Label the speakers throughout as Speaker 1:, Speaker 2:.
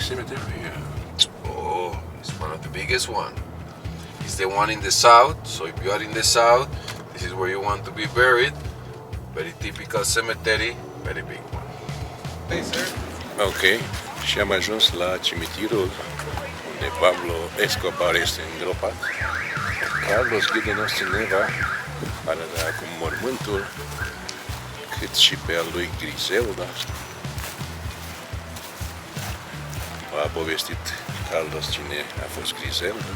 Speaker 1: cemetery here?
Speaker 2: Oh, it's one of the biggest one. It's the one in the south, so if you are in the south, this is where you want to be buried. Very typical cemetery, very big one. Hey, sir.
Speaker 1: Ok, și am ajuns la cimitirul unde Pablo Escobar este îngropat. Carlos, ghidul nostru, ne va arăta acum mormântul, cât și pe al lui Griselda. A povestit Carlos cine a fost Griselda.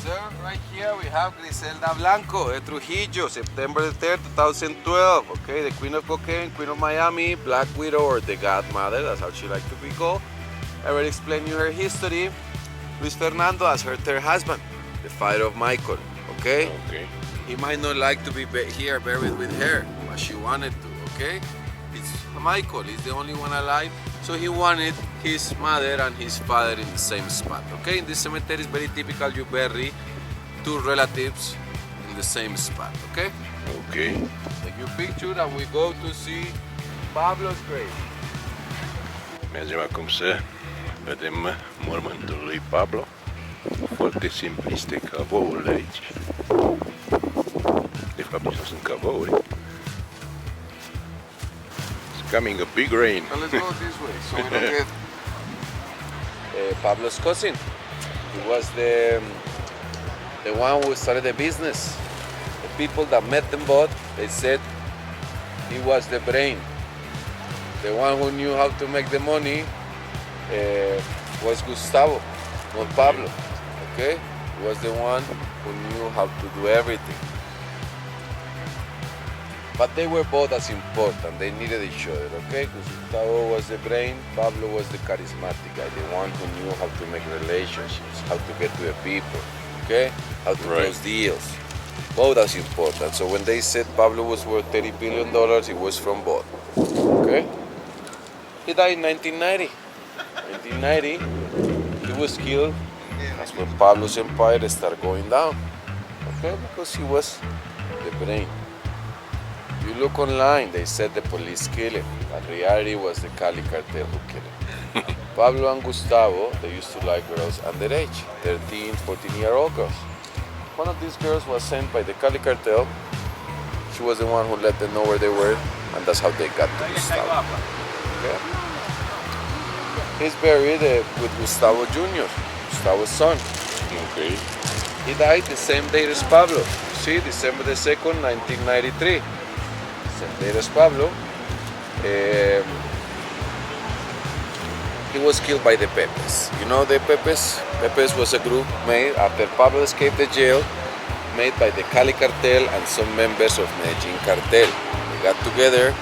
Speaker 2: Sir, right here we have Griselda Blanco de Trujillo, September the 3rd, 2012. Okay, the Queen of Cocaine, Queen of Miami, Black Widow, or the Godmother, that's how she liked to be called. I already explained you her history. Luis Fernando as her third husband, the father of Michael. Okay?
Speaker 1: Okay.
Speaker 2: He might not like to be here buried with her, but she wanted to. Okay? It's Michael, he's the only one alive. So he wanted his mother and his father in the same spot. Okay, in this cemetery it's very typical you bury two relatives in the same spot. Okay?
Speaker 1: Okay.
Speaker 2: Take your picture and we go to see Pablo's grave.
Speaker 1: Mergem acum să vedem mormântul lui Pablo. Foarte simpliste cavourile aici. De fapt, nu sunt cavouri. Coming a big rain.
Speaker 2: Now let's go this way. So we look at Pablo's cousin. He was the one who started the business. The people that met them both, they said he was the brain. The one who knew how to make the money was Gustavo, not Pablo. Okay? He was the one who knew how to do everything. But they were both as important, they needed each other, okay? Gustavo was the brain, Pablo was the charismatic guy, the one who knew how to make relationships, how to get to the people, okay? How to close deals. Both as important. So when they said Pablo was worth $30 billion, it was from both, okay? He died in 1990. 1990, he was killed. That's when Pablo's empire started going down, okay? Because he was the brain. You look online, they said the police killed him, but reality was the Cali cartel who killed him. Pablo and Gustavo, they used to like girls underage, 13, 14-year-old girls. One of these girls was sent by the Cali cartel. She was the one who let them know where they were, and that's how they got to Gustavo. Okay? He's buried with Gustavo Jr., Gustavo's son.
Speaker 1: Okay.
Speaker 2: He died the same day as Pablo. You see, December the 2nd, 1993. There is Pablo. He was killed by the Pepes. You know the Pepes? Pepes was a group made after Pablo escaped the jail, made by the Cali cartel and some members of Medellin cartel. They got together.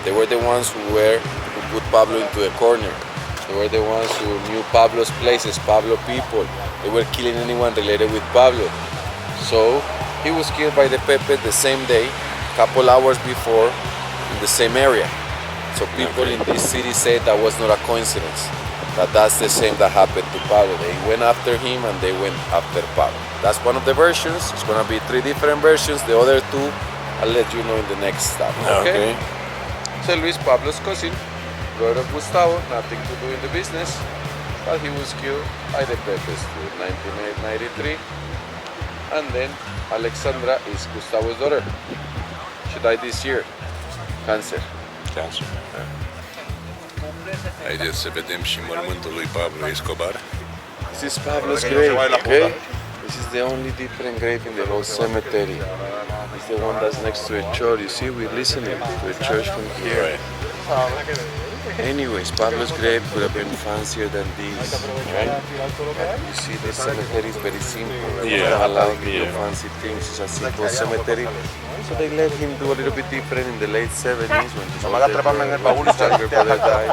Speaker 2: They were the ones who put Pablo into a corner. They were the ones who knew Pablo's places, Pablo people. They were killing anyone related with Pablo. So he was killed by the Pepes the same day, couple hours before, in the same area. So people in this city said that was not a coincidence, that that's the same that happened to Pablo. They went after him and they went after Pablo. That's one of the versions. It's going to be 3 different versions. The other 2, I'll let you know in the next stop. Okay? So Luis, Pablo's cousin, brother of Gustavo, nothing to do in the business, but he was killed by the Pepes in 1993. And then Alexandra is Gustavo's daughter. She died this year. Cancer.
Speaker 1: Cancer. Haideți să vedem și mormântul lui Pablo Escobar.
Speaker 2: This is Pablo's grave, okay? This is the only different grave in the whole cemetery. It's the one that's next to a church. You see, we're listening to a church from here. Anyways, Pablo's grave could have been fancier than this, right? You see, this cemetery is very simple. They don't allow you to do fancy things. It's a simple cemetery. So they let him do a little bit different in the late 70s when his younger brother died.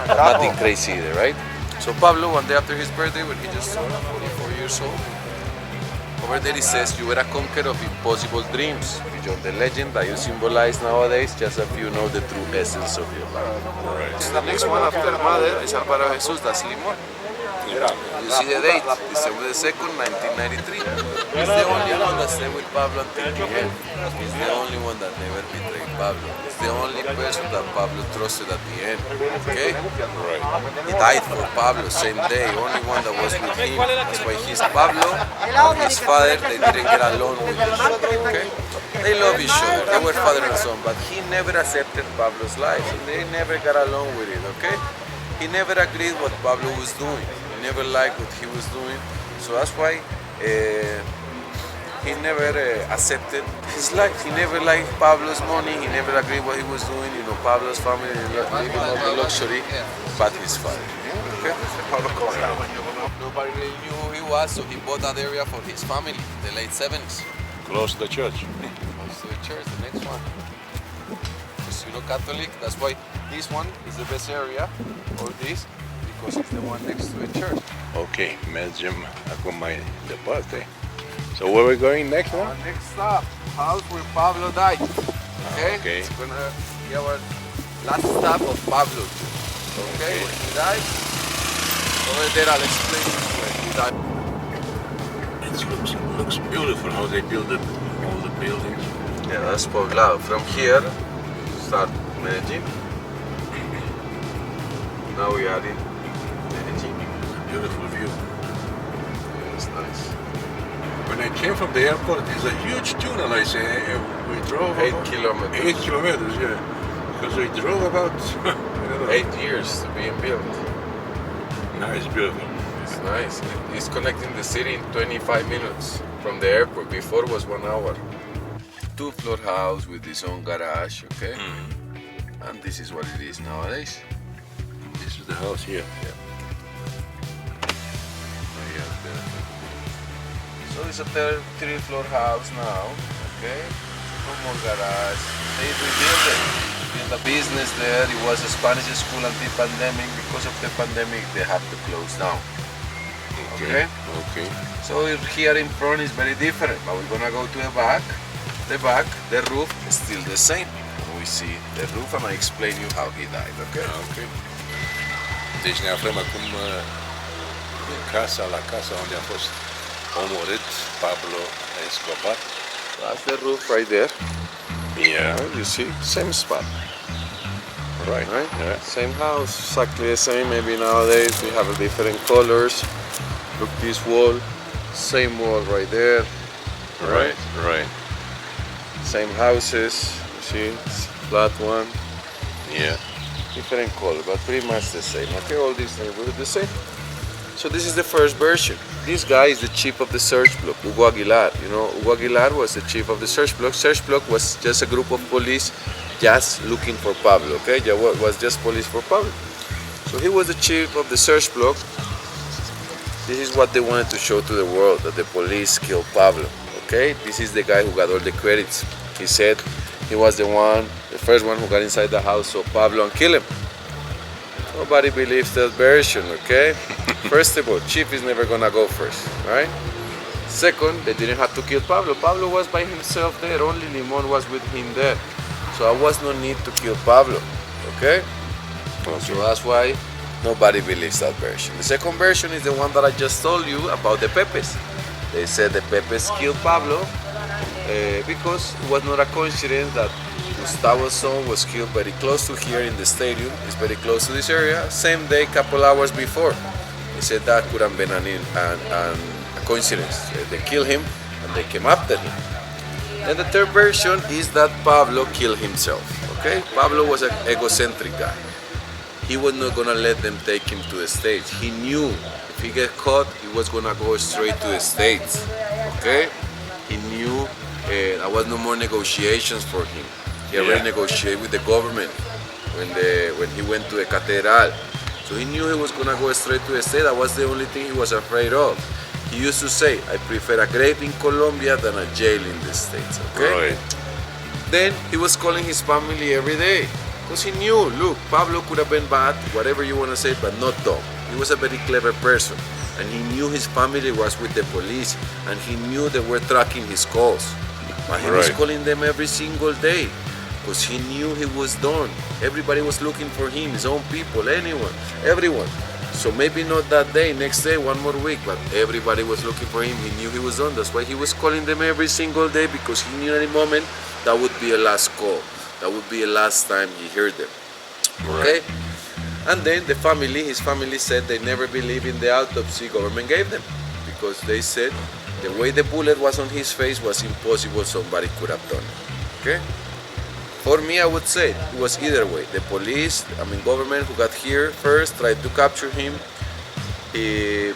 Speaker 2: Nothing crazy either, right? So Pablo, one day after his birthday, when he just turned 44 years old, over there he says, you were a conqueror of impossible dreams. Beyond the legend that you symbolize nowadays, just if you know the true essence of your life. Right. The next one after Mother is Alvaro Jesus, that's Limón. You see the date, December the 2nd, 1993. He's the only one that stayed with Pablo until the end. He's the only one that never betrayed Pablo. He's the only person that Pablo trusted at the end. Okay?
Speaker 1: Right.
Speaker 2: He died for Pablo same day, only one that was with him. That's why he's Pablo and his father, they didn't get along with each other. Okay? They love each other. They were father and son, but he never accepted Pablo's life. They never got along with it, okay? He never agreed what Pablo was doing. He never liked what he was doing. So that's why he never accepted his life. He never liked Pablo's money. He never agreed what he was doing. You know, Pablo's family living all the luxury, but his father. Okay? Nobody really knew who he was, so he bought that area for his family in the late 70s.
Speaker 1: Close to the church.
Speaker 2: Close to the church, the next one. Because you know, Catholic, that's why this one is the best area, or this, because it's the one next to the church.
Speaker 1: Ok, mergem acum mai departe. So where we going next one?
Speaker 2: Next stop, house where Pablo died. Okay?
Speaker 1: Okay.
Speaker 2: It's gonna be our last stop of Pablo. Okay? When he died, over there I'll explain to you where he died.
Speaker 1: It looks beautiful how they build all the buildings.
Speaker 2: Yeah, that's Poblado. From here, start Medellin. Now we are in Medellin.
Speaker 1: Beautiful view.
Speaker 2: Yeah, it's nice.
Speaker 1: When I came from the airport, there's a huge tunnel. I say we drove
Speaker 2: 8
Speaker 1: about
Speaker 2: kilometers.
Speaker 1: 8 kilometers, yeah. Because we drove about I don't know.
Speaker 2: 8 years to being built.
Speaker 1: Now it's beautiful.
Speaker 2: It's nice. It's connecting the city in 25 minutes from the airport. Before it was 1 hour. 2-floor house with its own garage, okay? And this is what it is nowadays.
Speaker 1: This is the house here.
Speaker 2: Yeah.
Speaker 1: Oh, yeah, beautiful.
Speaker 2: So it's a 3-floor house now, okay? No more garage. They rebuilt it. Built a business there. It was a Spanish school until pandemic. Because of the pandemic, they have to close down. Okay?
Speaker 1: Okay.
Speaker 2: So here in front is very different, but we're gonna go to the back. The roof is still the same. We see the roof and I explain you how he died, okay?
Speaker 1: Ok. Deci ne aflăm acum în la casa unde a fost omorât Pablo Escobar.
Speaker 2: That's the roof right there.
Speaker 1: Yeah.
Speaker 2: You see, same spot.
Speaker 1: Right.
Speaker 2: Right?
Speaker 1: Yeah.
Speaker 2: Same house, exactly the same. Maybe nowadays we have different colors. Look, this wall, same wall right there.
Speaker 1: Right. Right.
Speaker 2: Same houses. You see, it's flat one.
Speaker 1: Yeah.
Speaker 2: Different color, but pretty much the same. Okay, all these neighborhoods the same. So this is the first version. This guy is the chief of the search block, Hugo Aguilar. You know, Hugo Aguilar was the chief of the search block. Search block was just a group of police just looking for Pablo, okay? Was just police for Pablo. So he was the chief of the search block. This is what they wanted to show to the world, that the police killed Pablo, okay? This is the guy who got all the credits. He said he was the first one who got inside the house, so Pablo and kill him. Nobody believes that version, okay? First of all, chief is never gonna go first, right? Second, they didn't have to kill Pablo. Pablo was by himself there, only Limon was with him there. So there was no need to kill Pablo, okay? So that's why nobody believes that version. The second version is the one that I just told you about the Pepes. They said the Pepes killed Pablo because it was not a coincidence that Gustavo's son was killed very close to here in the stadium. It's very close to this area. Same day, couple hours before. They said that could have been a coincidence. They killed him and they came after him. And the third version is that Pablo killed himself. Okay? Pablo was an egocentric guy. He was not gonna let them take him to the States. He knew if he get caught, he was gonna go straight to the States. Okay? He knew there was no more negotiations for him. He already negotiated with the government when he went to the Cathedral. So he knew he was gonna go straight to the States. That was the only thing he was afraid of. He used to say, I prefer a grave in Colombia than a jail in the States. Okay?
Speaker 1: Right.
Speaker 2: Then he was calling his family every day. Because he knew, look, Pablo could have been bad, whatever you want to say, but not dumb. He was a very clever person. And he knew his family was with the police. And he knew they were tracking his calls. But he was calling them every single day. Because he knew he was done. Everybody was looking for him, his own people, anyone, everyone. So maybe not that day, next day, one more week, but everybody was looking for him. He knew he was on. That's why he was calling them every single day, because he knew any moment that would be a last call. That would be the last time he heard them. Okay? And then the family, his family said they never believed in the autopsy government gave them, because they said the way the bullet was on his face was impossible somebody could have done it. Okay? For me, I would say it was either way. The police, government who got here first tried to capture him, he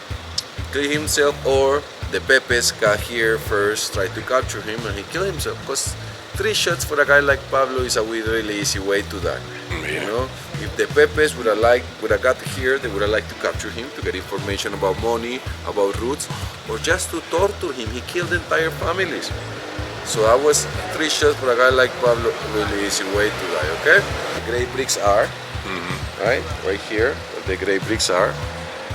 Speaker 2: killed himself, or the Pepes got here first, tried to capture him, and he killed himself. Because 3 shots for a guy like Pablo is a really easy way to die. You know, if the Pepes would have got here, they would have liked to capture him to get information about money, about roots, or just to torture him. He killed entire families. So that was 3 shots for a guy like Pablo, really easy way to die. Okay? The gray bricks are right here. Where the gray bricks are.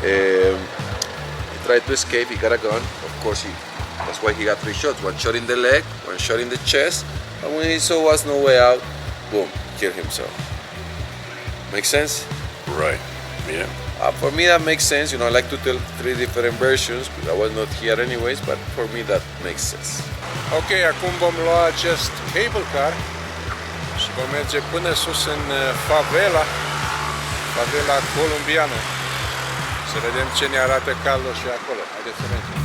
Speaker 2: He tried to escape. He got a gun. Of course, that's why he got 3 shots. 1 shot in the leg, 1 shot in the chest, and when he saw was no way out, boom, killed himself. Make sense?
Speaker 1: Right. Yeah.
Speaker 2: For me that makes sense. I like to tell 3 different versions, because I was not here anyways, but for me that makes sense.
Speaker 1: Ok, acum vom lua acest cable car și vom merge până sus în favela columbiană. Să vedem ce ne arată Carlos și acolo. Haideți să mergem.